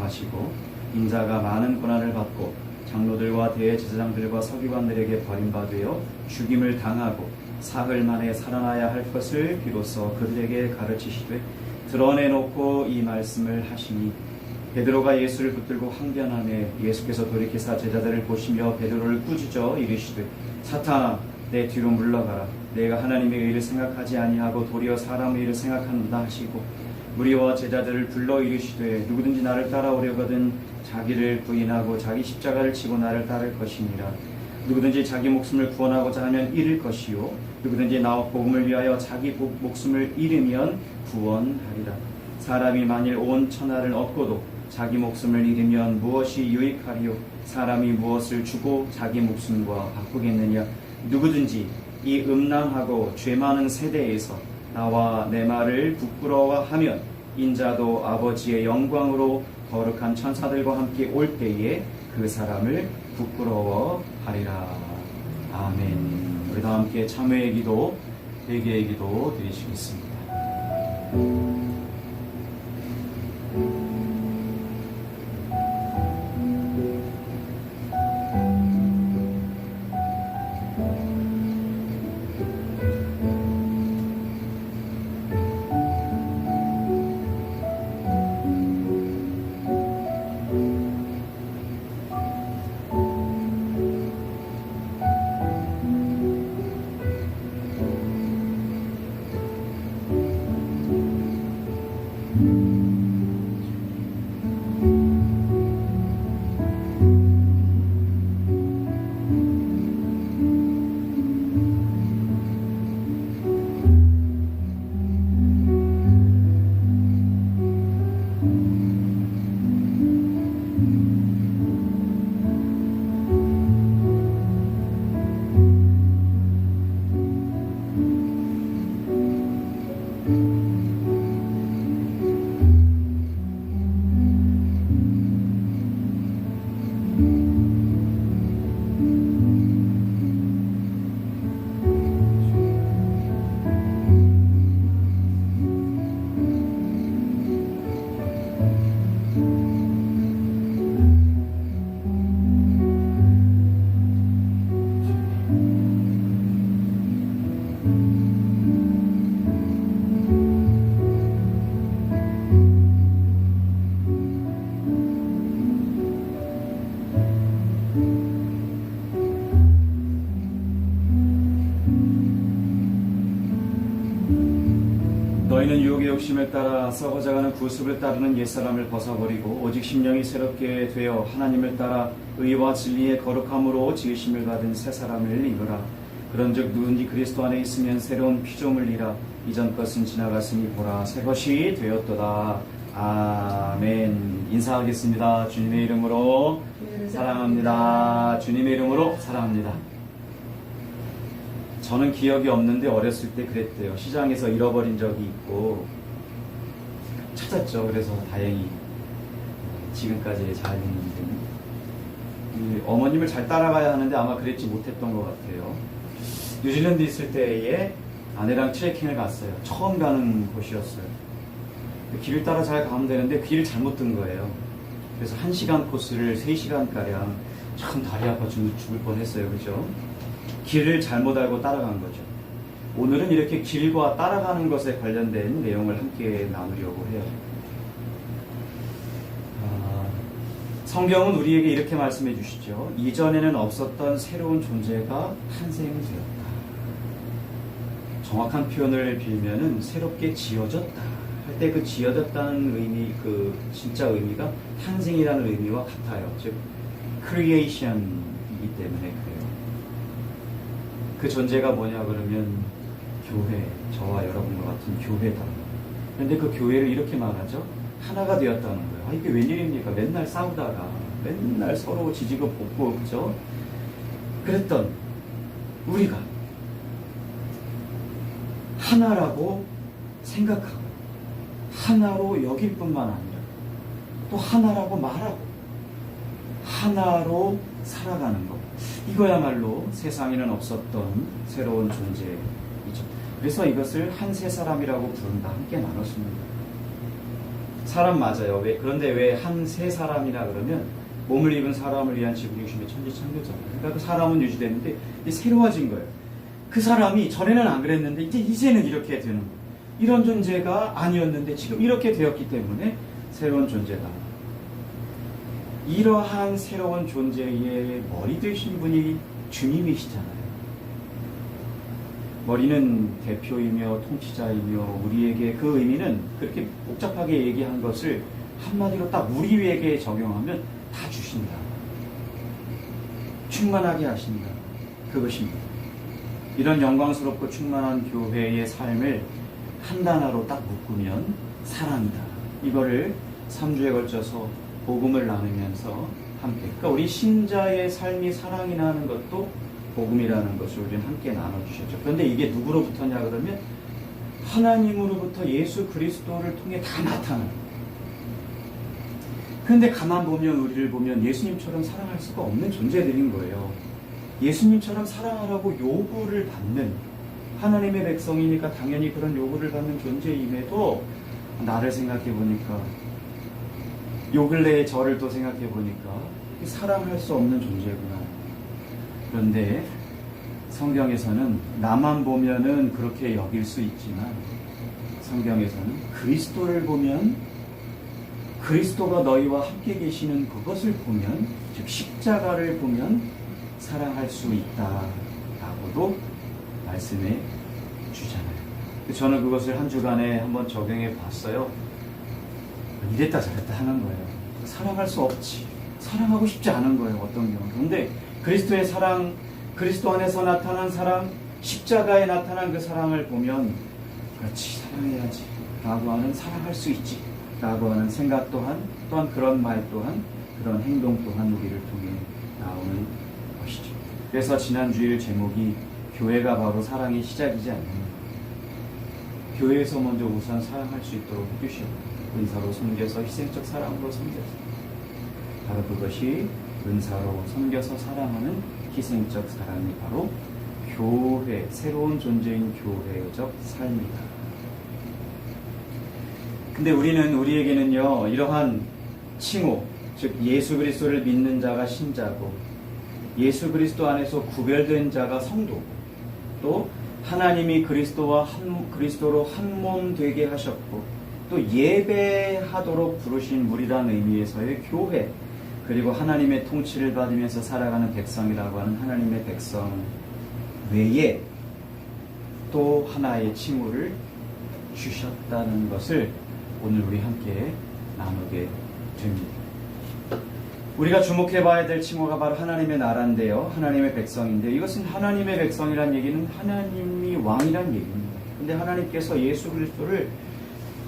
하시고 인자가 많은 고난을 받고 장로들과 대제사장들과 서기관들에게 버림받으여 죽임을 당하고 사흘 만에 살아나야 할 것을 비로소 그들에게 가르치시되 드러내놓고 이 말씀을 하시니 베드로가 예수를 붙들고 항변하매 예수께서 돌이키사 제자들을 보시며 베드로를 꾸짖어 이르시되 사탄아 내 뒤로 물러가라. 내가 하나님의 의를 생각하지 아니하고 도리어 사람의 의를 생각한다 하시고 무리와 제자들을 불러 이르시되 누구든지 나를 따라오려거든 자기를 부인하고 자기 십자가를 지고 나를 따를 것이니라. 누구든지 자기 목숨을 구원하고자 하면 잃을 것이요 누구든지 나와 복음을 위하여 자기 목숨을 잃으면 구원하리라. 사람이 만일 온 천하를 얻고도 자기 목숨을 잃으면 무엇이 유익하리요? 사람이 무엇을 주고 자기 목숨과 바꾸겠느냐? 누구든지 이 음란하고 죄 많은 세대에서 나와 내 말을 부끄러워하면 인자도 아버지의 영광으로 거룩한 천사들과 함께 올 때에 그 사람을 부끄러워하리라. 아멘. 우리 다 함께 참회의 기도, 회개의 기도 드리시겠습니다. 너희는 유혹의 욕심을 따라 썩어져가는 구습을 따르는 옛사람을 벗어버리고 오직 심령이 새롭게 되어 하나님을 따라 의와 진리의 거룩함으로 지으심을 받은 새 사람을 입으라. 그런즉 누군지 그리스도 안에 있으면 새로운 피조물이라. 이전 것은 지나갔으니 보라 새 것이 되었도다. 아멘. 인사하겠습니다. 주님의 이름으로 사랑합니다. 주님의 이름으로 사랑합니다. 저는 기억이 없는데 어렸을 때 그랬대요. 시장에서 잃어버린 적이 있고 찾았죠. 그래서 다행히 지금까지 잘 있는데 어머님을 잘 따라가야 하는데 아마 그랬지 못했던 것 같아요. 뉴질랜드 있을 때에 아내랑 트레킹을 갔어요. 처음 가는 곳이었어요. 길을 따라 잘 가면 되는데 길을 잘못 든 거예요. 그래서 1시간 코스를 3시간가량 참 다리 아파 죽을 뻔했어요. 그죠? 길을 잘못 알고 따라간 거죠. 오늘은 이렇게 길과 따라가는 것에 관련된 내용을 함께 나누려고 해요. 성경은 우리에게 이렇게 말씀해 주시죠. 이전에는 없었던 새로운 존재가 탄생되었다. 정확한 표현을 빌면은 새롭게 지어졌다 할 때 그 지어졌다는 의미, 그 진짜 의미가 탄생이라는 의미와 같아요. 즉 creation이기 때문에 그래요. 그 존재가 뭐냐 그러면 교회, 저와 여러분과 같은 교회다. 그런데 그 교회를 이렇게 말하죠. 하나가 되었다는 거예요. 이게 웬일입니까? 맨날 싸우다가 맨날 서로 지지고 볶고 그죠? 그랬던 우리가 하나라고 생각하고 하나로 여길 뿐만 아니라 또 하나라고 말하고 하나로 살아가는 것, 이거야말로 세상에는 없었던 새로운 존재이죠. 그래서 이것을 한 세 사람이라고 부른다. 함께 나눴습니다. 사람 맞아요. 그런데 왜 한 세 사람이나 그러면 몸을 입은 사람을 위한 지구 중심의 천지창조잖아요. 그러니까 그 사람은 유지되는데 이제 새로워진 거예요. 그 사람이 전에는 안 그랬는데 이제는 이렇게 되는 거예요. 이런 존재가 아니었는데 지금 이렇게 되었기 때문에 새로운 존재다. 이러한 새로운 존재의 머리 되신 분이 주님이시잖아요. 머리는 대표이며 통치자이며 우리에게 그 의미는 그렇게 복잡하게 얘기한 것을 한마디로 딱 우리에게 적용하면 다 주신다. 충만하게 하신다. 그것입니다. 이런 영광스럽고 충만한 교회의 삶을 한 단어로 딱 묶으면 사랑이다. 이거를 3주에 걸쳐서 복음을 나누면서 함께, 그러니까 우리 신자의 삶이 사랑이 나는 것도 복음이라는 것을 우리는 함께 나눠주셨죠. 그런데 이게 누구로부터냐 그러면 하나님으로부터 예수 그리스도를 통해 다 나타나요. 그런데 가만 보면 우리를 보면 예수님처럼 사랑할 수가 없는 존재들인 거예요. 예수님처럼 사랑하라고 요구를 받는 하나님의 백성이니까 당연히 그런 요구를 받는 존재임에도 나를 생각해 보니까 요 근래의 저를 또 생각해 보니까 사랑할 수 없는 존재구나. 그런데 성경에서는 나만 보면은 그렇게 여길 수 있지만 성경에서는 그리스도를 보면 그리스도가 너희와 함께 계시는 그것을 보면 즉 십자가를 보면 사랑할 수 있다라고도 말씀해 주잖아요. 저는 그것을 한 주간에 한번 적용해 봤어요. 이랬다 저랬다 하는 거예요. 사랑할 수 없지. 사랑하고 싶지 않은 거예요. 어떤 경우. 그런데 그리스도의 사랑, 그리스도 안에서 나타난 사랑, 십자가에 나타난 그 사랑을 보면 그렇지 사랑해야지 라고 하는 사랑할 수 있지 라고 하는 생각 또한 그런 말 또한 그런 행동 또한 우리를 통해 나오는 것이죠. 그래서 지난 주일 제목이 교회가 바로 사랑의 시작이지 않느냐. 교회에서 먼저 우선 사랑할 수 있도록 해주시고 은사로 섬겨서 희생적 사랑으로 섬겨서 바로 그것이 은사로 섬겨서 사랑하는 희생적 사랑이 바로 교회, 새로운 존재인 교회적 삶이다. 근데 우리에게는요, 이러한 칭호, 즉 예수 그리스도를 믿는 자가 신자고 예수 그리스도 안에서 구별된 자가 성도고 또 하나님이 그리스도로 한 몸 되게 하셨고 또 예배하도록 부르신 무리란 의미에서의 교회, 그리고 하나님의 통치를 받으면서 살아가는 백성이라고 하는 하나님의 백성 외에 또 하나의 칭호를 주셨다는 것을 오늘 우리 함께 나누게 됩니다. 우리가 주목해 봐야 될 칭호가 바로 하나님의 나라인데요. 하나님의 백성인데 이것은 하나님의 백성이란 얘기는 하나님이 왕이란 얘기입니다. 근데 하나님께서 예수 그리스도를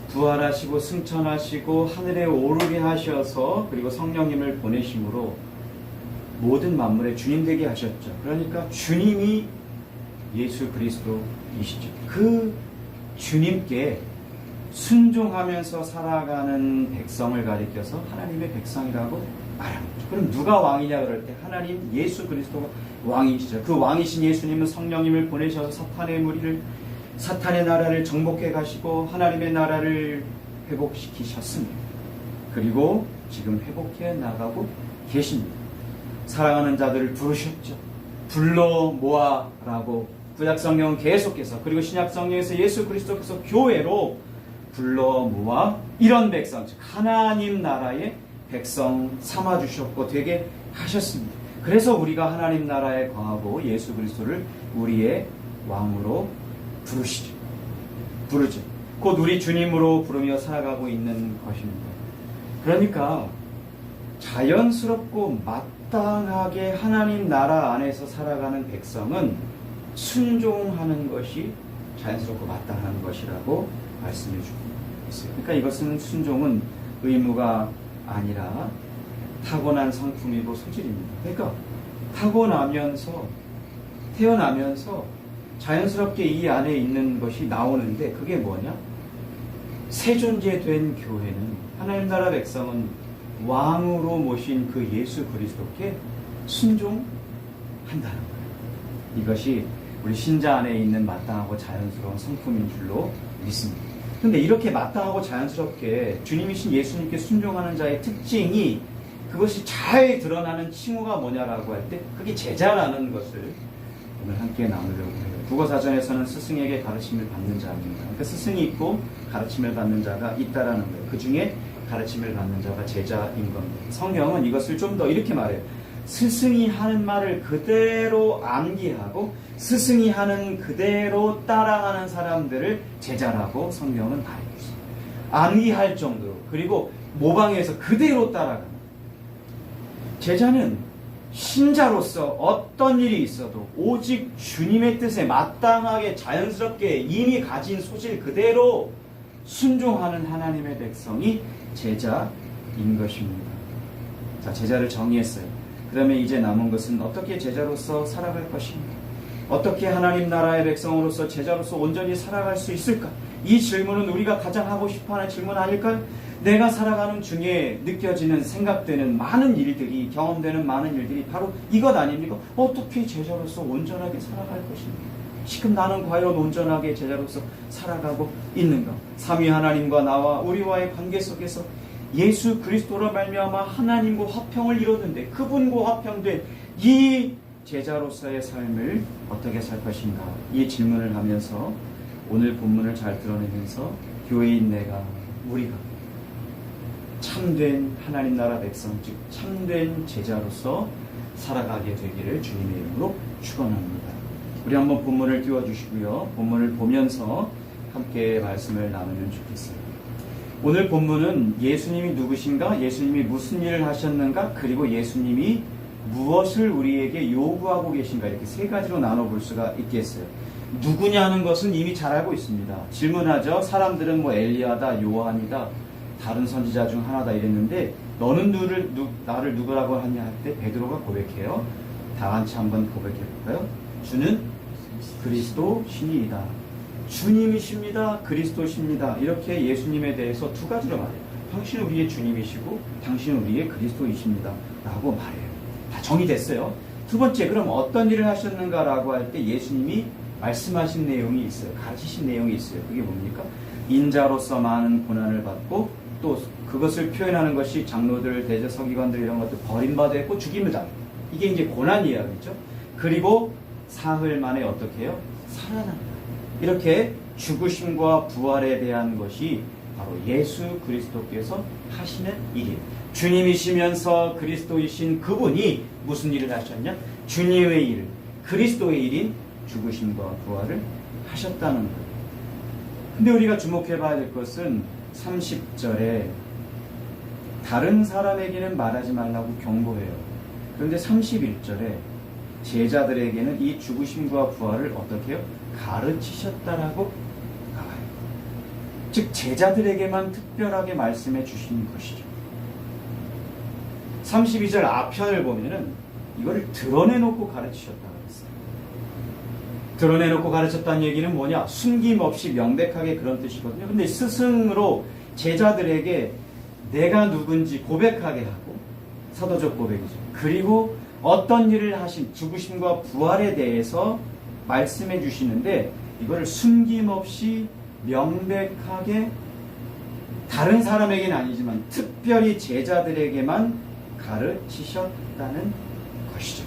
부활하시고 승천하시고 하늘에 오르게 하셔서 그리고 성령님을 보내심으로 모든 만물의 주님 되게 하셨죠. 그러니까 주님이 예수 그리스도이시죠. 그 주님께 순종하면서 살아가는 백성을 가리켜서 하나님의 백성이라고 말합니다. 그럼 누가 왕이냐 그럴 때 하나님 예수 그리스도가 왕이시죠. 그 왕이신 예수님은 성령님을 보내셔서 사탄의 나라를 정복해 가시고 하나님의 나라를 회복시키셨습니다. 그리고 지금 회복해 나가고 계십니다. 사랑하는 자들을 부르셨죠. 불러 모아라고 구약성경은 계속해서 그리고 신약성경에서 예수 그리스도께서 교회로 불러 모아 이런 백성, 즉 하나님 나라의 백성 삼아주셨고 되게 하셨습니다. 그래서 우리가 하나님 나라에 거하고 예수 그리스도를 우리의 왕으로 부르죠. 곧 우리 주님으로 부르며 살아가고 있는 것입니다. 그러니까 자연스럽고 마땅하게 하나님 나라 안에서 살아가는 백성은 순종하는 것이 자연스럽고 마땅한 것이라고 말씀해 주고 있어요. 그러니까 이것은 순종은 의무가 아니라 타고난 성품이고 소질입니다. 그러니까 태어나면서 자연스럽게 이 안에 있는 것이 나오는데 그게 뭐냐? 새 존재 된 교회는 하나님 나라 백성은 왕으로 모신 그 예수 그리스도께 순종한다는 거예요. 이것이 우리 신자 안에 있는 마땅하고 자연스러운 성품인 줄로 믿습니다. 근데 이렇게 마땅하고 자연스럽게 주님이신 예수님께 순종하는 자의 특징이 그것이 잘 드러나는 칭호가 뭐냐라고 할 때 그게 제자라는 것을 오늘 함께 나누려고 해요. 국어사전에서는 스승에게 가르침을 받는 자입니다. 그러니까 스승이 있고 가르침을 받는 자가 있다라는 거예요. 그 중에 가르침을 받는 자가 제자인 겁니다. 성경은 이것을 좀 더 이렇게 말해요. 스승이 하는 말을 그대로 암기하고 스승이 하는 그대로 따라가는 사람들을 제자라고 성경은 말하고 있습니다. 암기할 정도로, 그리고 모방해서 그대로 따라가는. 제자는 신자로서 어떤 일이 있어도 오직 주님의 뜻에 마땅하게 자연스럽게 이미 가진 소질 그대로 순종하는 하나님의 백성이 제자인 것입니다. 자, 제자를 정의했어요. 그러면 이제 남은 것은 어떻게 제자로서 살아갈 것인가? 어떻게 하나님 나라의 백성으로서 제자로서 온전히 살아갈 수 있을까? 이 질문은 우리가 가장 하고 싶어하는 질문 아닐까요? 내가 살아가는 중에 느껴지는, 생각되는 많은 일들이, 경험되는 많은 일들이 바로 이것 아닙니까? 어떻게 제자로서 온전하게 살아갈 것인가? 지금 나는 과연 온전하게 제자로서 살아가고 있는가? 삼위 하나님과 나와 우리와의 관계 속에서 예수 그리스도로 말미암아 하나님과 화평을 이루는데 그분과 화평된 이 제자로서의 삶을 어떻게 살 것인가? 이 질문을 하면서 오늘 본문을 잘 드러내면서 교회인 내가, 우리가 참된 하나님 나라 백성, 즉 참된 제자로서 살아가게 되기를 주님의 이름으로 축원합니다. 우리 한번 본문을 띄워주시고요. 본문을 보면서 함께 말씀을 나누면 좋겠어요. 오늘 본문은 예수님이 누구신가, 예수님이 무슨 일을 하셨는가, 그리고 예수님이 무엇을 우리에게 요구하고 계신가, 이렇게 세 가지로 나눠볼 수가 있겠어요. 누구냐는 것은 이미 잘 알고 있습니다. 질문하죠. 사람들은 뭐 엘리야다, 요한이다, 다른 선지자 중 하나다 이랬는데 너는 나를 누구라고 하냐 할 때 베드로가 고백해요. 다 같이 한번 고백해 볼까요? 주는 그리스도 신이이다. 주님이십니다. 그리스도십니다. 이렇게 예수님에 대해서 두 가지로 말해요. 당신은 우리의 주님이시고 당신은 우리의 그리스도이십니다. 라고 말해요. 다 정의됐어요. 두 번째, 그럼 어떤 일을 하셨는가 라고 할 때 예수님이 말씀하신 내용이 있어요. 가르치신 내용이 있어요. 그게 뭡니까? 인자로서 많은 고난을 받고 또 그것을 표현하는 것이 장로들, 대제 서기관들 이런 것들 버림받아 했고 죽임을 당했고, 이게 이제 고난 이야기죠. 그리고 사흘 만에 어떻게 해요? 살아난다. 이렇게 죽으심과 부활에 대한 것이 바로 예수 그리스도께서 하시는 일이에요. 주님이시면서 그리스도이신 그분이 무슨 일을 하셨냐? 주님의 일, 그리스도의 일인 죽으심과 부활을 하셨다는 거예요. 근데 우리가 주목해 봐야 될 것은 30절에 다른 사람에게는 말하지 말라고 경고해요. 그런데 31절에 제자들에게는 이 죽으심과 부활을 어떻게 해요? 가르치셨다라고 나와요. 즉 제자들에게만 특별하게 말씀해 주신 것이죠. 32절 앞편을 보면은 이거를 드러내놓고 가르치셨다고 했어요. 드러내놓고 가르쳤다는 얘기는 뭐냐? 숨김없이 명백하게 그런 뜻이거든요. 근데 스승으로 제자들에게 내가 누군지 고백하게 하고, 사도적 고백이죠. 그리고 어떤 일을 하신 죽으심과 부활에 대해서 말씀해 주시는데 이거를 숨김없이 명백하게 다른 사람에게는 아니지만 특별히 제자들에게만 가르치셨다는 것이죠.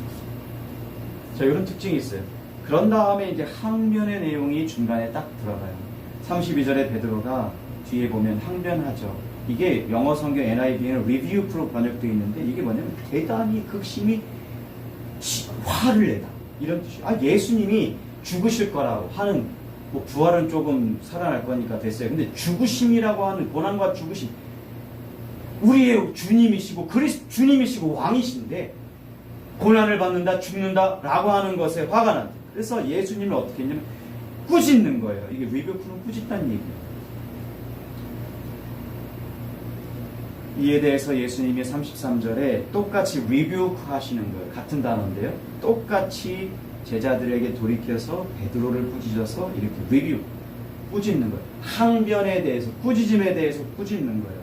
자, 이런 특징이 있어요. 그런 다음에 이제 항변의 내용이 중간에 딱 들어가요. 32절에 베드로가 뒤에 보면 항변하죠. 이게 영어 성경 NIV에는 리뷰프로 번역되어 있는데 이게 뭐냐면 대단히 극심히 화를 내다, 이런 뜻이에요. 아, 예수님이 죽으실 거라고 하는, 뭐 부활은 조금 살아날 거니까 됐어요. 근데 죽으심이라고 하는 고난과 죽으심, 우리의 주님이시고 주님이시고 왕이신데 고난을 받는다, 죽는다 라고 하는 것에 화가 난다. 그래서 예수님을 어떻게 했냐면 꾸짖는 거예요. 이게 리뷰프는 꾸짖다는 얘기예요. 이에 대해서 예수님이 33절에 똑같이 리뷰 하시는 거예요. 같은 단어인데요. 똑같이 제자들에게 돌이켜서 베드로를 꾸짖어서 이렇게 리뷰, 꾸짖는 거예요. 항변에 대해서, 꾸짖음에 대해서 꾸짖는 거예요.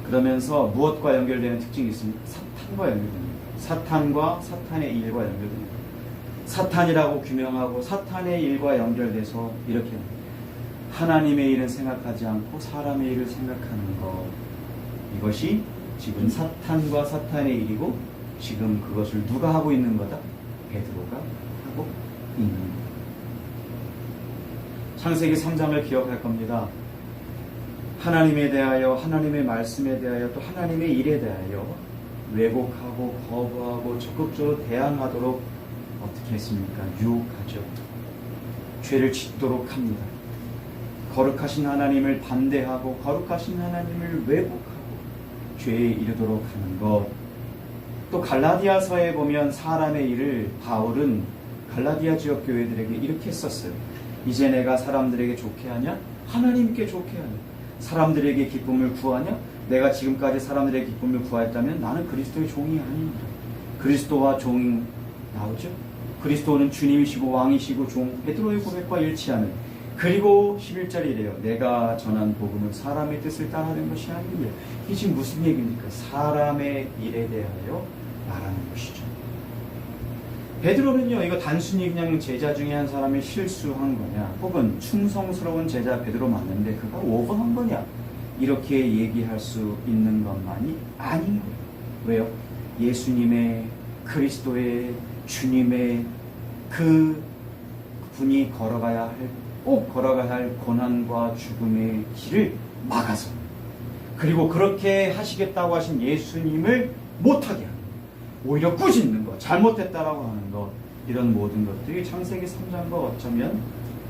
그러면서 무엇과 연결되는 특징이 있습니까? 사탄과 연결됩니다. 사탄과 사탄의 일과 연결됩니다. 사탄이라고 규명하고 사탄의 일과 연결돼서 이렇게 합니다. 하나님의 일은 생각하지 않고 사람의 일을 생각하는 것. 이것이 지금 사탄과 사탄의 일이고 지금 그것을 누가 하고 있는 거다? 베드로가 하고 있는 것. 창세기 3장을 기억할 겁니다. 하나님에 대하여, 하나님의 말씀에 대하여, 또 하나님의 일에 대하여 왜곡하고 거부하고 적극적으로 대항하도록 어떻게 했습니까? 유혹하죠. 죄를 짓도록 합니다. 거룩하신 하나님을 반대하고 거룩하신 하나님을 왜곡하고 죄에 이르도록 하는 것. 또 갈라디아서에 보면 사람의 일을 바울은 갈라디아 지역 교회들에게 이렇게 썼어요. 이제 내가 사람들에게 좋게 하냐? 하나님께 좋게 하냐? 사람들에게 기쁨을 구하냐? 내가 지금까지 사람들에게 기쁨을 구하였다면 나는 그리스도의 종이 아닙니다. 그리스도와 종이 나오죠? 그리스도는 주님이시고 왕이시고 종, 베드로의 고백과 일치하는. 그리고 11절이래요. 내가 전한 복음은 사람의 뜻을 따르는 것이 아니냐. 이게 지금 무슨 얘기입니까? 사람의 일에 대하여 말하는 것이죠. 베드로는요, 이거 단순히 그냥 제자 중에 한 사람이 실수한 거냐, 혹은 충성스러운 제자 베드로 맞는데 그가 오버한 거냐, 이렇게 얘기할 수 있는 것만이 아닌 거예요. 왜요? 예수님의, 그리스도의, 주님의 그 분이 걸어가야 할, 꼭 걸어가야 할 고난과 죽음의 길을 막아서, 그리고 그렇게 하시겠다고 하신 예수님을 못하게 하는, 오히려 꾸짖는 것, 잘못했다라고 하는 것, 이런 모든 것들이 창세기 3장과 어쩌면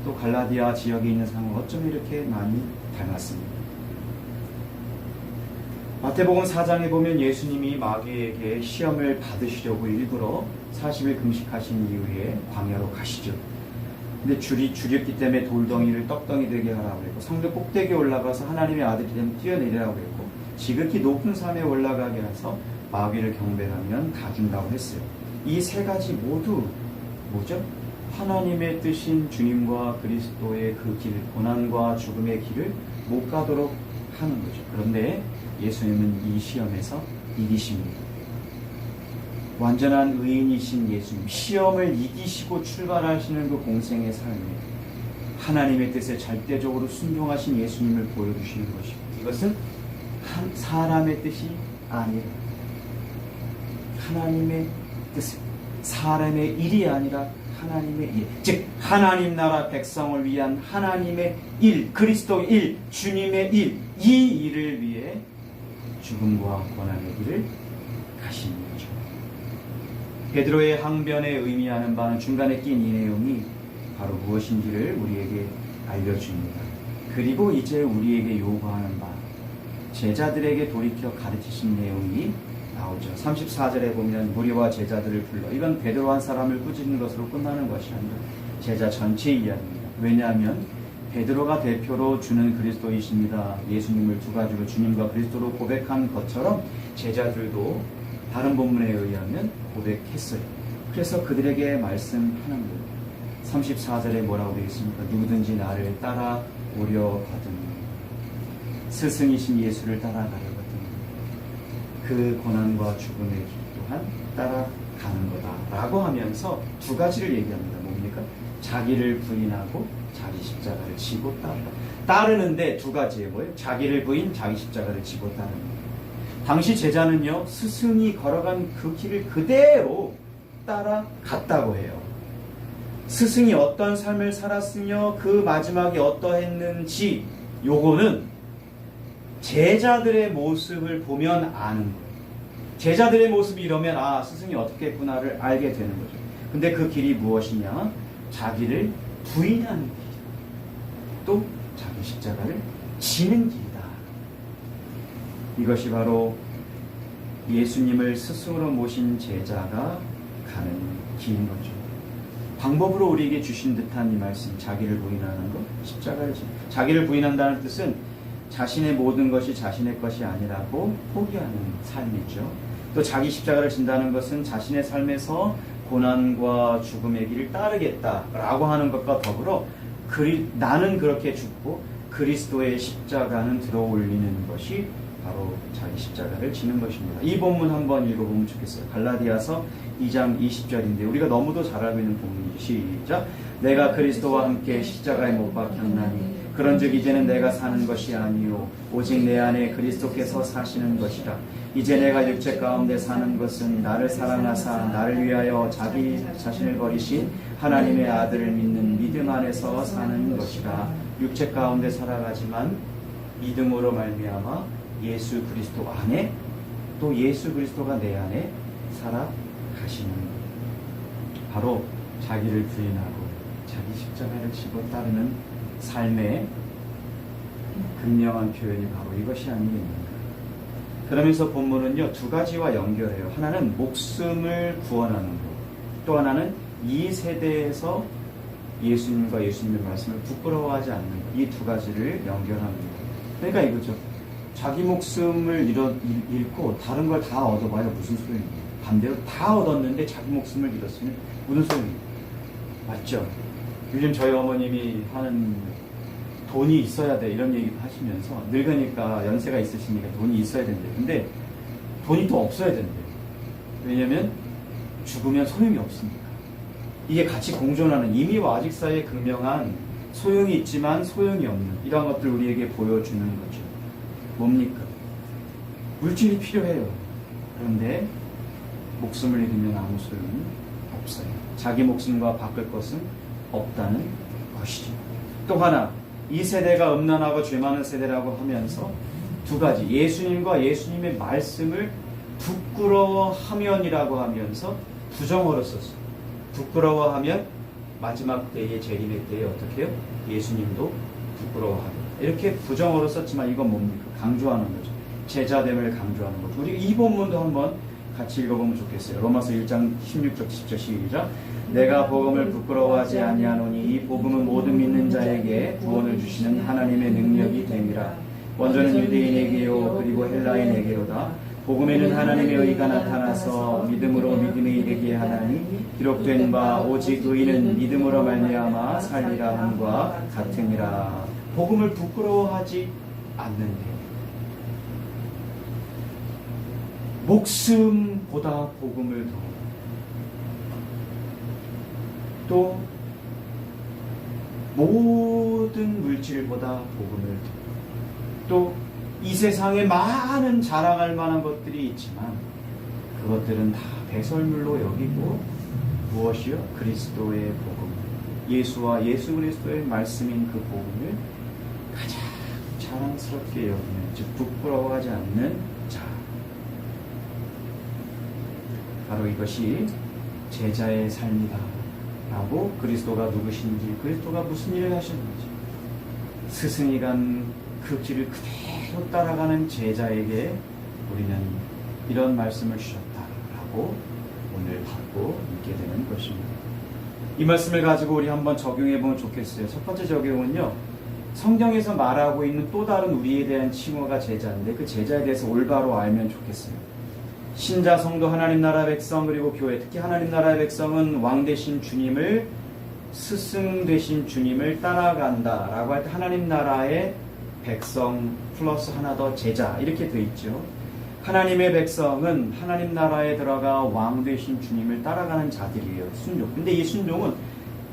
또 갈라디아 지역에 있는 상황과 어쩌면 이렇게 많이 닮았습니다. 마태복음 4장에 보면 예수님이 마귀에게 시험을 받으시려고 일부러 40일 금식하신 이후에 광야로 가시죠. 근데 줄이 줄였기 때문에 돌덩이를 떡덩이 되게 하라고 했고, 성벽 꼭대기에 올라가서 하나님의 아들이 되면 뛰어내리라고 했고, 지극히 높은 산에 올라가게 해서 마귀를 경배하면 다 준다고 했어요. 이 세 가지 모두 뭐죠? 하나님의 뜻인 주님과 그리스도의 그 길, 고난과 죽음의 길을 못 가도록 하는 거죠. 그런데 예수님은 이 시험에서 이기십니다. 완전한 의인이신 예수님, 시험을 이기시고 출발하시는 그 공생의 삶에 하나님의 뜻에 절대적으로 순종하신 예수님을 보여주시는 것입니다. 이것은 사람의 뜻이 아니라 하나님의 뜻을, 사람의 일이 아니라 하나님의 일, 즉 하나님 나라 백성을 위한 하나님의 일, 그리스도의 일, 주님의 일, 이 일을 위해 죽음과 고난의 길을 가시는 거죠. 베드로의 항변에 의미하는 바는 중간에 낀 이 내용이 바로 무엇인지를 우리에게 알려줍니다. 그리고 이제 우리에게 요구하는 바, 제자들에게 돌이켜 가르치신 내용이 나오죠. 34절에 보면 무리와 제자들을 불러, 이건 베드로 한 사람을 꾸짖는 것으로 끝나는 것이 아니라 제자 전체 이야기입니다. 왜냐하면 베드로가 대표로 주는 그리스도이십니다, 예수님을 두 가지로 주님과 그리스도로 고백한 것처럼 제자들도 다른 본문에 의하면 고백했어요. 그래서 그들에게 말씀하는 거예요. 34절에 뭐라고 되어 있습니까? 누구든지 나를 따라오려거든, 스승이신 예수를 따라가려거든 그 고난과 죽음의 길 또한 따라가는 거다라고 하면서 두 가지를 얘기합니다. 뭡니까? 자기를 부인하고 자기 십자가를 지고 따르는데 두 가지예요. 뭐예요? 자기를 부인, 자기 십자가를 지고 따르는 거예요. 당시 제자는요, 스승이 걸어간 그 길을 그대로 따라갔다고 해요. 스승이 어떤 삶을 살았으며 그 마지막이 어떠했는지, 요거는 제자들의 모습을 보면 아는 거예요. 제자들의 모습이 이러면 아, 스승이 어떻게 했구나를 알게 되는 거죠. 근데 그 길이 무엇이냐? 자기를 부인하는 길이다. 또 자기 십자가를 지는 길이다. 이것이 바로 예수님을 스승으로 모신 제자가 가는 길인 거죠. 방법으로 우리에게 주신 듯한 이 말씀, 자기를 부인하는 것, 십자가를 지는, 자기를 부인한다는 뜻은 자신의 모든 것이 자신의 것이 아니라고 포기하는 삶이죠. 또 자기 십자가를 진다는 것은 자신의 삶에서 고난과 죽음의 길을 따르겠다라고 하는 것과 더불어 나는 그렇게 죽고 그리스도의 십자가는 들어올리는 것이 바로 자기 십자가를 지는 것입니다. 이 본문 한번 읽어보면 좋겠어요. 갈라디아서 2장 20절인데 우리가 너무도 잘 알고 있는 본문이죠. 시작. 내가 그리스도와 함께 십자가에 못 박혔나니 그런즉 이제는 내가 사는 것이 아니요 오직 내 안에 그리스도께서 사시는 것이라. 이제 내가 육체 가운데 사는 것은 나를 사랑하사 나를 위하여 자기 자신을 버리신 하나님의 아들을 믿는 믿음 안에서 사는 것이라. 육체 가운데 살아가지만 믿음으로 말미암아 예수 그리스도 안에, 또 예수 그리스도가 내 안에 살아가시는 것. 바로 자기를 부인하고 자기 십자가를 지고 따르는 삶의 극명한 표현이 바로 이것이 아니겠는가. 그러면서 본문은요, 두 가지와 연결해요. 하나는 목숨을 구원하는 것, 또 하나는 이 세대에서 예수님과 예수님의 말씀을 부끄러워하지 않는 것. 이 두 가지를 연결합니다. 그러니까 이거죠. 자기 목숨을 잃고 다른 걸 다 얻어봐야 무슨 소용이에요. 반대로 다 얻었는데 자기 목숨을 잃었으면 무슨 소용이에요. 맞죠? 요즘 저희 어머님이 하는 돈이 있어야 돼 이런 얘기 하시면서, 늙으니까 연세가 있으시니까 돈이 있어야 된대요. 근데 돈이 또 없어야 된대요. 왜냐면 죽으면 소용이 없으니까. 이게 같이 공존하는, 이미와 아직 사이에 극명한 소용이 있지만 소용이 없는 이러한 것들 우리에게 보여주는 거죠. 뭡니까? 물질이 필요해요. 그런데 목숨을 잃으면 아무 소용이 없어요. 자기 목숨과 바꿀 것은 없다는 것이죠. 또 하나, 이 세대가 음란하고 죄 많은 세대라고 하면서 두 가지, 예수님과 예수님의 말씀을 부끄러워하면이라고 하면서 부정어로 썼어요. 부끄러워하면 마지막 때의 재림의 때에 어떻게 해요? 예수님도 부끄러워하면. 이렇게 부정어로 썼지만 이건 뭡니까? 강조하는 거죠. 제자됨을 강조하는 거죠. 우리 이 본문도 한번 같이 읽어보면 좋겠어요. 로마서 1장 16절 10절 시작. 내가 복음을 부끄러워하지 아니하노니 이 복음은 모든 믿는 자에게 구원을 주시는 하나님의 능력이 됨이라. 먼저는 유대인에게요 그리고 헬라인에게로다. 복음에는 하나님의 의가 나타나서 믿음으로 믿음에 이르게 하나니 기록된 바 오직 의인은 믿음으로 말미암아 살리라 함과 같으니라. 복음을 부끄러워하지 않는데 목숨보다 복음을 또 모든 물질보다 복음을 또 이 세상에 많은 자랑할 만한 것들이 있지만 그것들은 다 배설물로 여기고 무엇이요? 그리스도의 복음, 예수와 예수 그리스도의 말씀인 그 복음을 가장 자랑스럽게 여기는, 즉 부끄러워하지 않는 자, 바로 이것이 제자의 삶이다 라고, 그리스도가 누구신지, 그리스도가 무슨 일을 하셨는지, 스승이 간 그 길을 그대로 따라가는 제자에게 우리는 이런 말씀을 주셨다라고 오늘 받고 있게 되는 것입니다. 이 말씀을 가지고 우리 한번 적용해 보면 좋겠어요. 첫 번째 적용은요, 성경에서 말하고 있는 또 다른 우리에 대한 칭호가 제자인데 그 제자에 대해서 올바로 알면 좋겠어요. 신자, 성도, 하나님 나라 백성, 그리고 교회, 특히 하나님 나라의 백성은 왕 되신 주님을, 스승 되신 주님을 따라간다 라고 할 때 하나님 나라의 백성 플러스 하나 더 제자 이렇게 되어 있죠. 하나님의 백성은 하나님 나라에 들어가 왕 되신 주님을 따라가는 자들이에요. 순종. 근데 이 순종은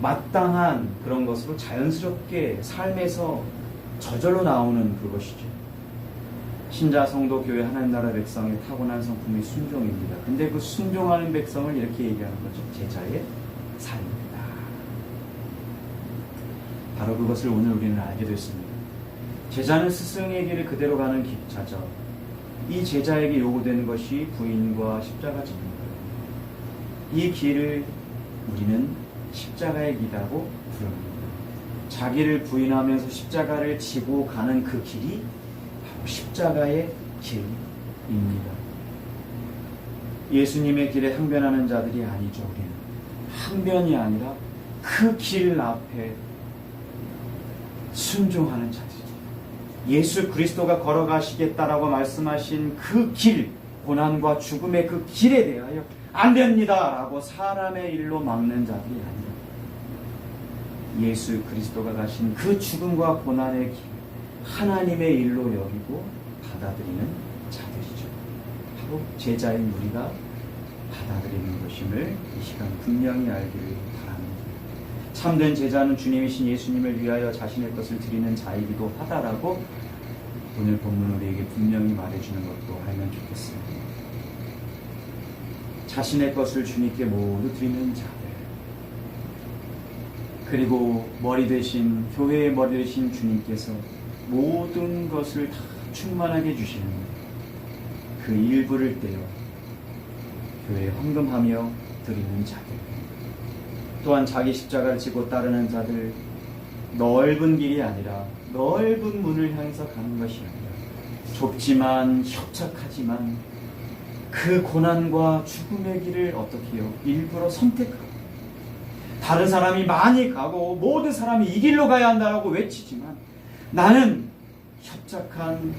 마땅한 그런 것으로 자연스럽게 삶에서 저절로 나오는 그것이죠. 신자, 성도, 교회, 하나님 나라 백성의 타고난 성품이 순종입니다. 근데 그 순종하는 백성을 이렇게 얘기하는 거죠. 제자의 삶입니다. 바로 그것을 오늘 우리는 알게 됐습니다. 제자는 스승의 길을 그대로 가는 자죠. 이 제자에게 요구되는 것이 부인과 십자가 지는 거예요. 이 길을 우리는 십자가의 길이라고 부릅니다. 자기를 부인하면서 십자가를 지고 가는 그 길이 바로 십자가의 길입니다. 예수님의 길에 항변하는 자들이 아니죠. 우리는 항변이 아니라 그 길 앞에 순종하는 자들이죠. 예수 그리스도가 걸어가시겠다라고 말씀하신 그 길, 고난과 죽음의 그 길에 대하여 안 됩니다 라고 사람의 일로 막는 자들이 아니라 예수 그리스도가 가신 그 죽음과 고난의 길, 하나님의 일로 여기고 받아들이는 자들이죠. 바로 제자인 우리가 받아들이는 것임을 이 시간 분명히 알기를 바랍니다. 참된 제자는 주님이신 예수님을 위하여 자신의 것을 드리는 자이기도 하다라고 오늘 본문 우리에게 분명히 말해주는 것도 알면 좋겠어요. 자신의 것을 주님께 모두 드리는 자들, 그리고 머리 되신, 교회의 머리 되신 주님께서 모든 것을 다 충만하게 주시는 그 일부를 떼어 교회에 헌금하며 드리는 자들, 또한 자기 십자가를 지고 따르는 자들, 넓은 길이 아니라 넓은 문을 향해서 가는 것이 아니라 좁지만 협착하지만 그 고난과 죽음의 길을 어떻게 해요? 일부러 선택하고, 다른 사람이 많이 가고 모든 사람이 이 길로 가야 한다고 외치지만 나는 협착한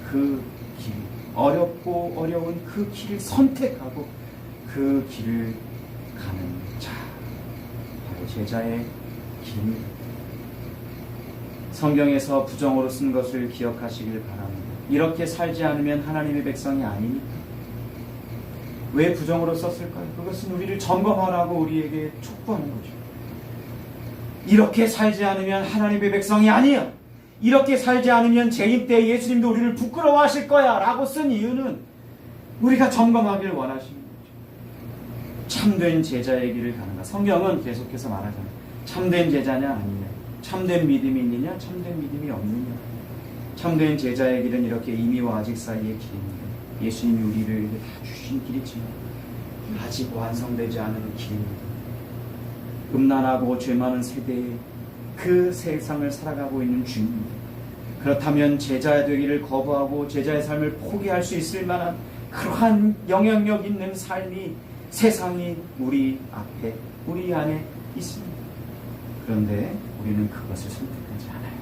그 길, 어렵고 어려운 그 길을 선택하고 그 길을 가는 자, 바로 제자의 길입니다. 성경에서 부정으로 쓴 것을 기억하시길 바랍니다. 이렇게 살지 않으면 하나님의 백성이 아니니까. 왜 부정으로 썼을까요? 그것은 우리를 점검하라고 우리에게 촉구하는 거죠. 이렇게 살지 않으면 하나님의 백성이 아니야. 이렇게 살지 않으면 재임 때 예수님도 우리를 부끄러워하실 거야 라고 쓴 이유는 우리가 점검하기를 원하시는 거죠. 참된 제자의 길을 가는가. 성경은 계속해서 말하잖아요. 참된 제자냐 아니냐, 참된 믿음이 있느냐, 참된 믿음이 없느냐. 참된 제자의 길은 이렇게 이미와 아직 사이의 길입니다. 예수님이 우리를 다 주신 길이지만 아직 완성되지 않은 길입니다. 음란하고 죄 많은 세대에 그 세상을 살아가고 있는 주입니다. 그렇다면 제자 되기를 거부하고 제자의 삶을 포기할 수 있을 만한 그러한 영향력 있는 삶이, 세상이 우리 앞에, 우리 안에 있습니다. 그런데 우리는 그것을 선택하지 않아요.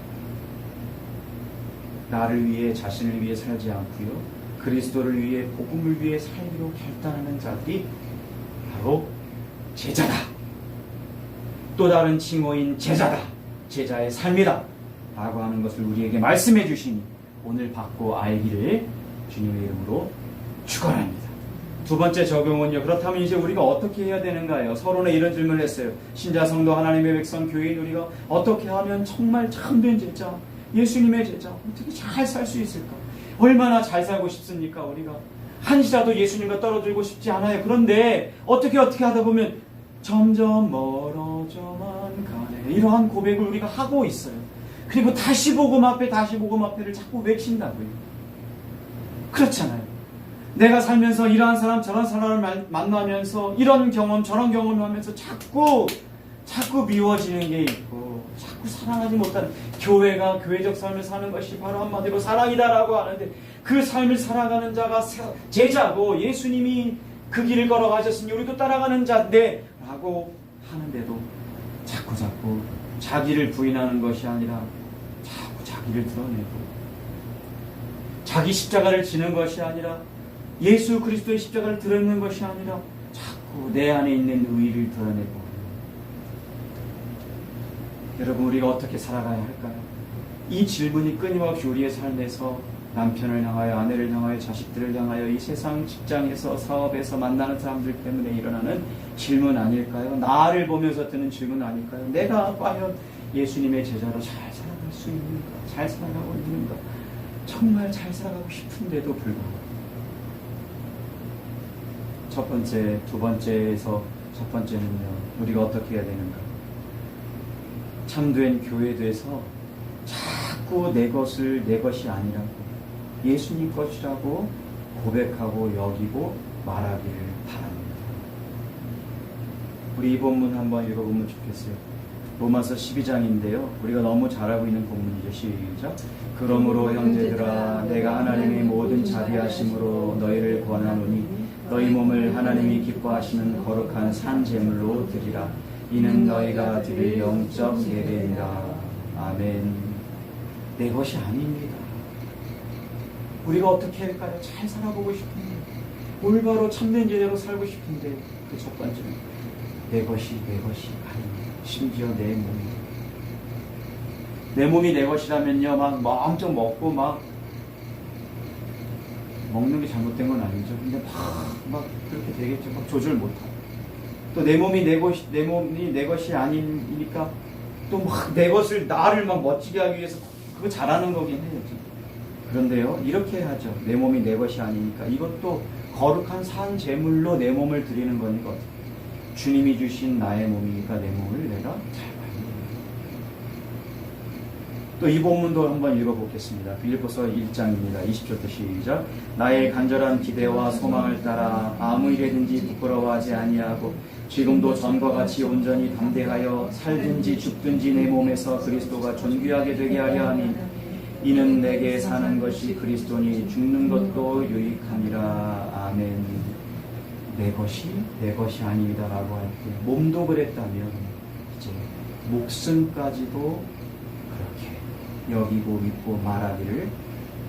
나를 위해, 자신을 위해 살지 않고요, 그리스도를 위해, 복음을 위해 살기로 결단하는 자들이 바로 제자다. 또 다른 칭호인 제자다. 제자의 삶이다 라고 하는 것을 우리에게 말씀해 주시니 오늘 받고 알기를 주님의 이름으로 축원합니다. 두 번째 적용은요, 그렇다면 이제 우리가 어떻게 해야 되는가요? 서론에 이런 질문을 했어요. 신자 성도 하나님의 백성 교회인 우리가 어떻게 하면 정말 참된 제자, 예수님의 제자, 어떻게 잘 살 수 있을까? 얼마나 잘 살고 싶습니까? 우리가 한시라도 예수님과 떨어지고 싶지 않아요. 그런데 어떻게 하다 보면 점점 멀어져만 가네. 이러한 고백을 우리가 하고 있어요. 그리고 다시 복음 앞에를 자꾸 외친다고요. 그렇잖아요. 내가 살면서 이러한 사람 저런 사람을 만나면서 이런 경험 저런 경험을 하면서 자꾸 미워지는 게 있고 자꾸 사랑하지 못하는, 교회가 교회적 삶을 사는 것이 바로 한마디로 사랑이다라고 하는데 그 삶을 살아가는 자가 제자고 예수님이 그 길을 걸어가셨으니 우리도 따라가는 자인데 라고 하는데도 자꾸 자기를 부인하는 것이 아니라 자꾸 자기를 드러내고, 자기 십자가를 지는 것이 아니라 예수 그리스도의 십자가를 드러내는 것이 아니라 자꾸 내 안에 있는 의의를 드러내고. 여러분, 우리가 어떻게 살아가야 할까요? 이 질문이 끊임없이 우리의 삶에서 남편을 향하여, 아내를 향하여, 자식들을 향하여, 이 세상 직장에서, 사업에서 만나는 사람들 때문에 일어나는 질문 아닐까요? 나를 보면서 드는 질문 아닐까요? 내가 과연 예수님의 제자로 잘 살아갈 수 있는가? 잘 살아가고 있는가? 정말 잘 살아가고 싶은데도 불구하고. 첫 번째, 두 번째에서 첫 번째는요, 우리가 어떻게 해야 되는가? 참된 교회에 대해서 자꾸 내 것을 내 것이 아니라고, 예수님 것이라고 고백하고 여기고 말하기를 바랍니다. 우리 이 본문 한번 읽어보면 좋겠어요. 로마서 12장인데요. 우리가 너무 잘 알고 있는 본문이죠. 시작. 그러므로 형제들아, 내가 하나님의 모든 자비하심으로 너희를 권하노니 너희 몸을 하나님이 기뻐하시는 거룩한 산 제물로 드리라. 이는 너희가 드릴 영적 예배니라. 아멘. 내 것이 아닙니다. 우리가 어떻게 할까요? 잘 살아보고 싶은데, 올바로 참된 제자로 살고 싶은데, 그 첫 번째는 내 것이 아닙니다. 심지어 내 몸이 내 것이라면요, 막 엄청 먹고 막 먹는 게 잘못된 건 아니죠. 근데 막 그렇게 되겠죠. 막 조절 못하고. 또 내 몸이 내 것이 아니니까 또 막 내 것을 나를 막 멋지게 하기 위해서 그거 잘하는 거긴 해요. 그런데요, 이렇게 하죠. 내 몸이 내 것이 아니니까 이것도 거룩한 산 제물로 내 몸을 드리는 거니까 주님이 주신 나의 몸이니까 내 몸을 내가 잘 관리해요. 또 이 본문도 한번 읽어보겠습니다. 빌립보서 1장입니다. 20절부터 시작. 나의 간절한 기대와 소망을 따라 아무 일에든지 부끄러워하지 아니하고 지금도 전과 같이 온전히 담대하여 살든지 죽든지 내 몸에서 그리스도가 존귀하게 되게 하려 하니 이는 내게 사는 것이 그리스도니 죽는 것도 유익함이라. 아멘. 내 것이 아닙니다라고 할 때 몸도 그랬다면 이제 목숨까지도 그렇게 여기고 믿고 말하기를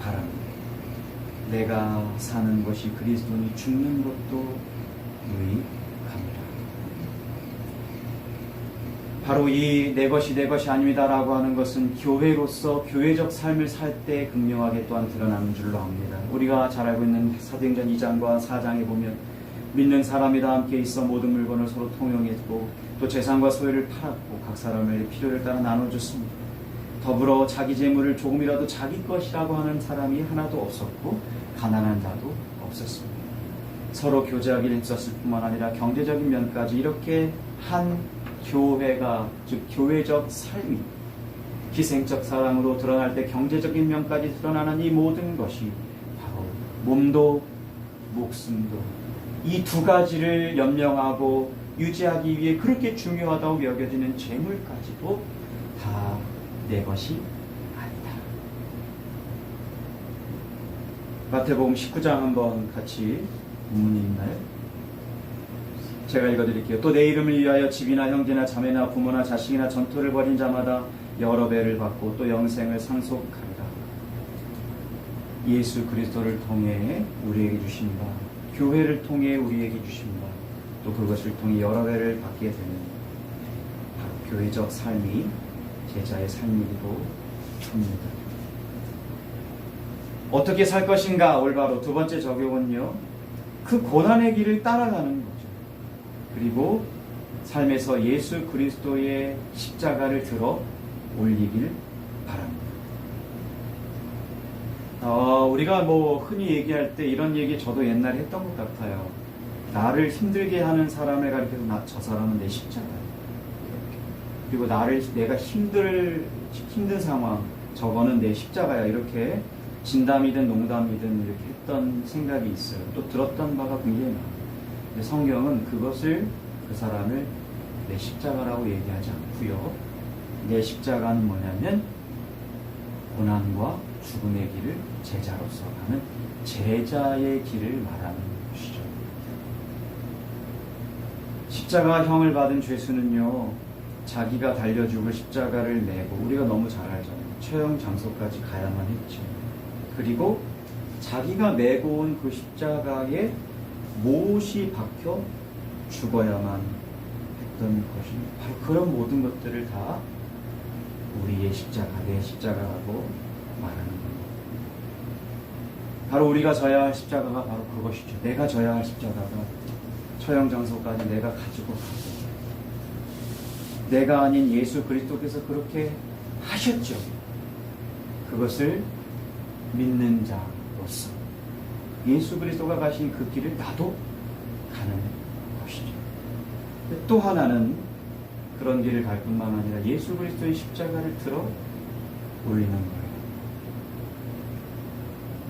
바랍니다. 내가 사는 것이 그리스도니 죽는 것도 유익합니다. 바로 이 내 것이 아닙니다라고 하는 것은 교회로서 교회적 삶을 살 때 극명하게 또한 드러나는 줄로 압니다. 우리가 잘 알고 있는 사도행전 2장과 4장에 보면 믿는 사람이 다 함께 있어 모든 물건을 서로 통용했고 또 재산과 소유를 팔았고 각 사람의 필요를 따라 나눠줬습니다. 더불어 자기 재물을 조금이라도 자기 것이라고 하는 사람이 하나도 없었고 가난한 자도 없었습니다. 서로 교제하기를 했었을 뿐만 아니라 경제적인 면까지 이렇게 한 교회가, 즉 교회적 삶이 희생적 사랑으로 드러날 때 경제적인 면까지 드러나는 이 모든 것이 바로 몸도 목숨도 이 두 가지를 연명하고 유지하기 위해 그렇게 중요하다고 여겨지는 재물까지도 다 내 것이 아니다. 마태복음 19장 한번 같이 본문이 있나요? 제가 읽어드릴게요. 또 내 이름을 위하여 집이나 형제나 자매나 부모나 자식이나 전토를 벌인 자마다 여러 배를 받고 또 영생을 상속하리라. 예수 그리스도를 통해 우리에게 주신 바, 교회를 통해 우리에게 주신 바, 또 그것을 통해 여러 배를 받게 되는 바로 교회적 삶이 제자의 삶이기도 합니다. 어떻게 살 것인가? 올바로 두 번째 적용은요, 그 고난의 길을 따라가는 거죠. 그리고 삶에서 예수 그리스도의 십자가를 들어 올리길 바랍니다. 우리가 흔히 얘기할 때 이런 얘기 저도 옛날에 했던 것 같아요. 나를 힘들게 하는 사람을 가리켜서 저 사람은 내 십자가야. 그리고 내가 힘든 상황, 저거는 내 십자가야. 이렇게 진담이든 농담이든 이렇게 했던 생각이 있어요. 또 들었던 바가 굉장히 많아요. 근데 성경은 그 사람을 내 십자가라고 얘기하지 않고요. 내 십자가는 뭐냐면 고난과 죽음의 길을 제자로서 가는 제자의 길을 말하는 것이죠. 십자가형을 받은 죄수는요, 자기가 달려 죽을 십자가를 메고, 우리가 너무 잘 알잖아요. 처형 장소까지 가야만 했죠. 그리고 자기가 메고 온 그 십자가에 못이 박혀 죽어야만 했던 것이 바로 그런 모든 것들을 다 우리의 십자가, 내 십자가라고 말하는 겁니다. 바로 우리가 져야 할 십자가가 바로 그것이죠. 내가 져야 할 십자가가 처형 장소까지 내가 가지고 가고, 내가 아닌 예수 그리스도께서 그렇게 하셨죠. 그것을 믿는 자로서 예수 그리스도가 가신 그 길을 나도 가는 것이죠. 또 하나는 그런 길을 갈 뿐만 아니라 예수 그리스도의 십자가를 들어 올리는 거예요.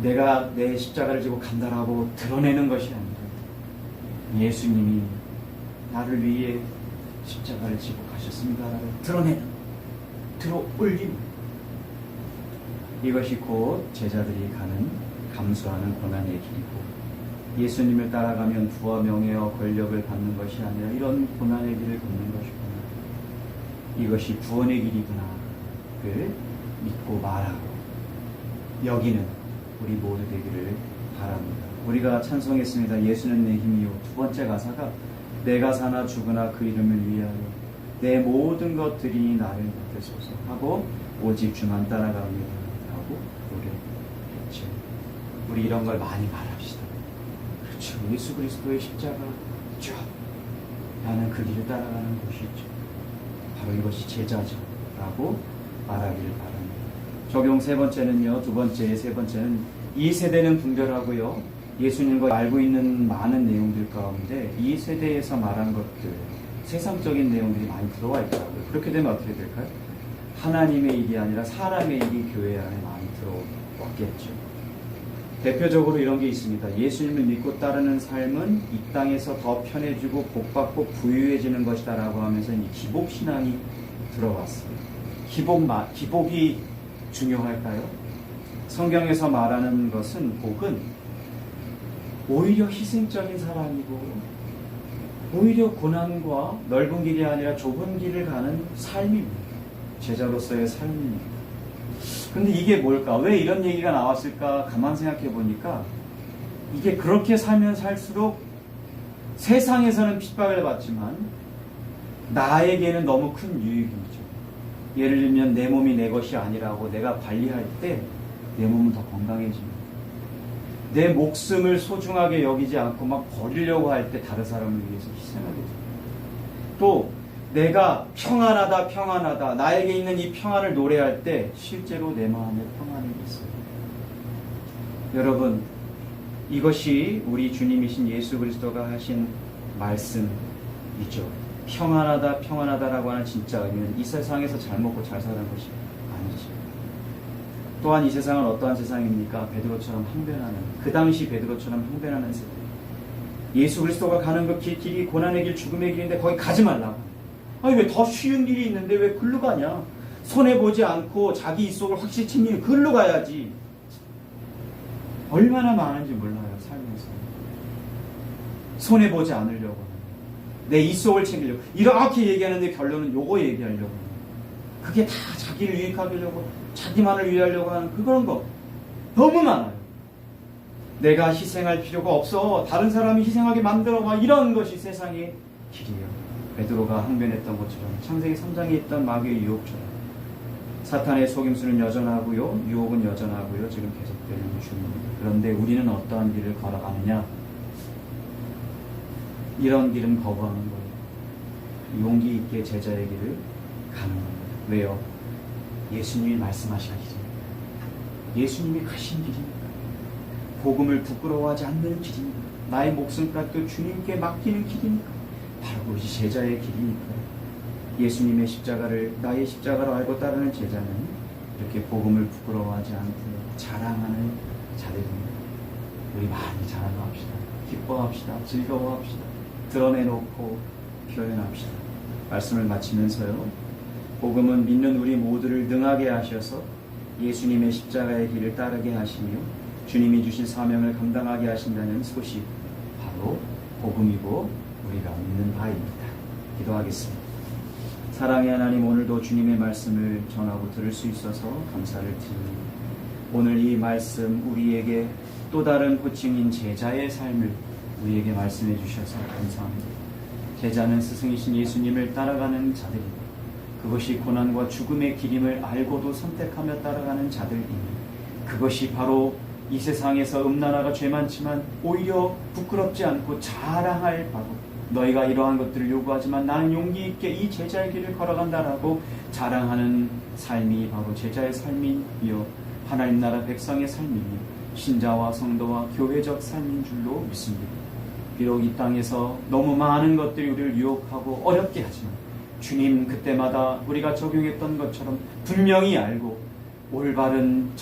내가 내 십자가를 지고 간다라고 드러내는 것이 아니라 예수님이 나를 위해 십자가를 지고 가셨습니다라고 드러내는, 들어 올리는, 이것이 곧 제자들이 가는 감수하는 고난의 길이고, 예수님을 따라가면 부와 명예와 권력을 받는 것이 아니라 이런 고난의 길을 걷는 것이구나, 이것이 구원의 길이구나, 를 믿고 말하고 여기는 우리 모두 되기를 바랍니다. 우리가 찬송했습니다. 예수는 내 힘이요. 두 번째 가사가 내가 사나 죽으나 그 이름을 위하여 내 모든 것들이 나를 맡으소서 하고 오직 주만 따라갑니다 하고 노래했죠. 우리 이런 걸 많이 말합시다. 그렇죠. 예수 그리스도의 십자가 쭉 나는 그 길을 따라가는 것이죠. 바로 이것이 제자죠 라고 말하기를 바랍니다. 적용 세 번째는요. 세 번째는 이 세대는 분별하고요. 예수님과 알고 있는 많은 내용들 가운데 이 세대에서 말한 것들, 세상적인 내용들이 많이 들어와 있더라고요. 그렇게 되면 어떻게 될까요? 하나님의 일이 아니라 사람의 일이 교회 안에 많이 들어왔겠죠. 대표적으로 이런 게 있습니다. 예수님을 믿고 따르는 삶은 이 땅에서 더 편해지고 복받고 부유해지는 것이다 라고 하면서 이 기복신앙이 들어왔습니다. 기복이 중요할까요? 성경에서 말하는 것은 복은 오히려 희생적인 사람이고 오히려 고난과 넓은 길이 아니라 좁은 길을 가는 삶입니다. 제자로서의 삶입니다. 근데 이게 뭘까? 왜 이런 얘기가 나왔을까? 가만 생각해 보니까 이게 그렇게 살면 살수록 세상에서는 핍박을 받지만 나에게는 너무 큰 유익이죠. 예를 들면 내 몸이 내 것이 아니라고 내가 관리할 때 내 몸은 더 건강해집니다. 내 목숨을 소중하게 여기지 않고 막 버리려고 할 때 다른 사람을 위해서 희생하게 됩니다. 또 내가 평안하다 나에게 있는 이 평안을 노래할 때 실제로 내 마음에 평안이 있어요. 여러분, 이것이 우리 주님이신 예수 그리스도가 하신 말씀이죠. 평안하다라고 하는 진짜 의미는 이 세상에서 잘 먹고 잘 사는 것이 아니죠. 또한 이 세상은 어떠한 세상입니까? 베드로처럼 항변하는, 그 당시 베드로처럼 항변하는 세상. 예수 그리스도가 가는 그 길이 고난의 길, 죽음의 길인데 거기 가지 말라고. 아니 왜 더 쉬운 길이 있는데 왜 글로 가냐? 손해보지 않고 자기 입속을 확실히 챙기는 글로 가야지. 얼마나 많은지 몰라요, 살면서. 손해보지 않으려고. 내 입속을 챙기려고. 이렇게 얘기하는데 결론은 요거 얘기하려고. 그게 다 자기를 유익하려고, 자기만을 위하려고 하는 그런 거 너무 많아요. 내가 희생할 필요가 없어. 다른 사람이 희생하게 만들어. 막 이런 것이 세상의 길이에요. 베드로가 항변했던 것처럼, 창세기 3장에 있던 마귀의 유혹처럼 사탄의 속임수는 여전하고요, 유혹은 여전하고요, 지금 계속되는 중입니다. 그런데 우리는 어떠한 길을 걸어가느냐? 이런 길은 거부하는 거예요. 용기 있게 제자의 길을 가는 겁니다. 왜요? 예수님이 말씀하신 길입니다. 예수님이 가신 길입니다. 복음을 부끄러워하지 않는 길입니다. 나의 목숨값도 주님께 맡기는 길입니다. 바로 그것이 제자의 길이니까요. 예수님의 십자가를 나의 십자가로 알고 따르는 제자는 이렇게 복음을 부끄러워하지 않고 자랑하는 자들입니다. 우리 많이 자랑합시다. 기뻐합시다. 즐거워합시다. 드러내놓고 표현합시다. 말씀을 마치면서요. 복음은 믿는 우리 모두를 능하게 하셔서 예수님의 십자가의 길을 따르게 하시며 주님이 주신 사명을 감당하게 하신다는 소식, 바로 복음이고 우리가 믿는 바입니다. 기도하겠습니다. 사랑의 하나님, 오늘도 주님의 말씀을 전하고 들을 수 있어서 감사를 드립니다. 오늘 이 말씀 우리에게 또 다른 호칭인 제자의 삶을 우리에게 말씀해 주셔서 감사합니다. 제자는 스승이신 예수님을 따라가는 자들입니다. 그것이 고난과 죽음의 길임을 알고도 선택하며 따라가는 자들입니다. 그것이 바로 이 세상에서 음란화가 죄 많지만 오히려 부끄럽지 않고 자랑할 바로, 너희가 이러한 것들을 요구하지만 나는 용기 있게 이 제자의 길을 걸어간다라고 자랑하는 삶이 바로 제자의 삶이며 하나님 나라 백성의 삶이며 신자와 성도와 교회적 삶인 줄로 믿습니다. 비록 이 땅에서 너무 많은 것들이 우리를 유혹하고 어렵게 하지만 주님 그때마다 우리가 적용했던 것처럼 분명히 알고 올바른